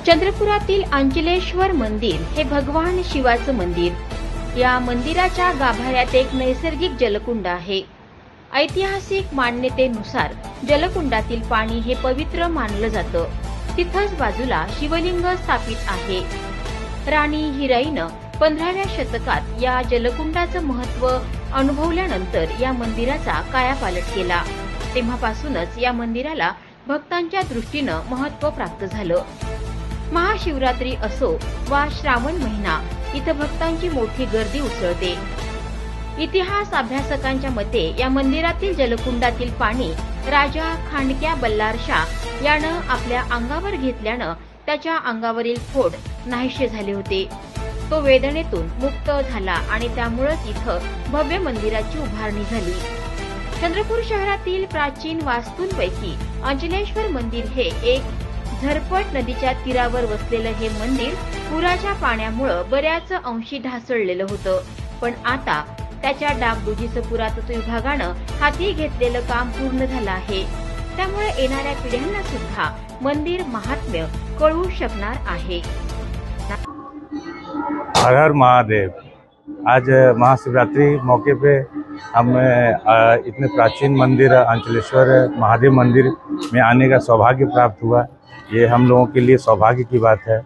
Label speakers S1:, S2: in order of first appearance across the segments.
S1: चंद्रपुरातील अंचलेश्वर मंदिर हे भगवान शिवाचं मंदिर। या मंदिराच्या गाभाऱ्यात एक नैसर्गिक जलकुंड आहे। ऐतिहासिक मान्यतेनुसार जलकुंडातील पाणी हे पवित्र मानलं जातं। तिथंच बाजूला शिवलिंग स्थापित आहे। राणी हिराईनं 15व्या शतकात या जलकुंडाचं महत्त्व अनुभवल्यानंतर या मंदिराचा कायापालट केला। तेव्हापासूनच या मंदिराला भक्तांच्या दृष्टीनं महत्त्व प्राप्त झालं। महाशिवरात्री असो वा श्रावण महिना, इथं भक्तांची मोठी गर्दी उसळते। इतिहास अभ्यासकांच्या मते या मंदिरातील जलकुंडातील पाणी राजा खांडक्या बल्लारशाह यानं आपल्या अंगावर घेतल्यानं त्याच्या अंगावरील फोड नाहीसे झाले होते। तो वेदनेतून मुक्त झाला आणि त्यामुळेच इथं भव्य मंदिराची उभारणी झाली। चंद्रपूर शहरातील प्राचीन वास्तूंपैकी अंचलेश्वर मंदिर हे एक झरपट नदीच्या तीरावर वसलेलं हे मंदिर पुराच्या पाण्यामुळे बऱ्याच अंशी ढासळलेलं होतं, पण आता त्याच्या डागडुजीचं पुरातत्व विभागानं हाती घेतलेलं काम पूर्ण झालं आहे। त्यामुळे येणाऱ्या पिढ्यांना सुद्धा मंदिर महात्म्य कळू शकणार आहे।
S2: हर हर महादेव। आज महाशिवरात्रि मौके पे हमें इतने प्राचीन मंदिर अंचलेश्वर महादेव मंदिर में आने का सौभाग्य प्राप्त हुआ। ये हम लोगों के लिए सौभाग्य की बात है।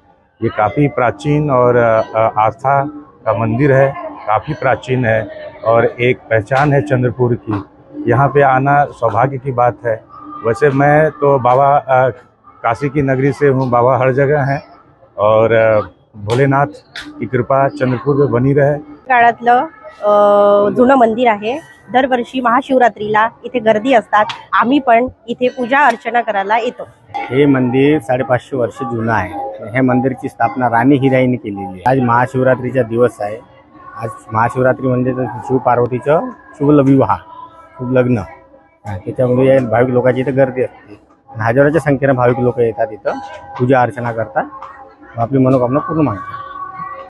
S2: ये काफ़ी प्राचीन और आस्था का मंदिर है, काफ़ी प्राचीन है और एक पहचान है चंद्रपुर की। यहाँ पे आना सौभाग्य की बात है। वैसे मैं तो बाबा काशी की नगरी से हूँ, बाबा हर जगह हैं और भोलेनाथ की कृपा चंद्रपूर में बनी रहे।
S3: काळातलं जुनं मंदिर आहे। दरवर्षी महाशिवरात्रीला इथे गर्दी असतात। आम्ही पण इथे पूजा अर्चना करायला येतो।
S4: हे मंदिर 550 वर्ष जुनं आहे। हे मंदिरची स्थापना राणी हिराईने केलेली आहे। आज महाशिवरात्रीचा दिवस आहे। आज महाशिवरात्री म्हणजे शिव पार्वतीचं शुभ विवाह, शुभ लग्न, त्याच्यामुळे भाविक लोकांची इथे गर्दी असते। हजारोच्या संख्येने भाविक लोक येतात, इथं पूजा अर्चना करतात, आपली मनोकामना पूर्ण मागतात।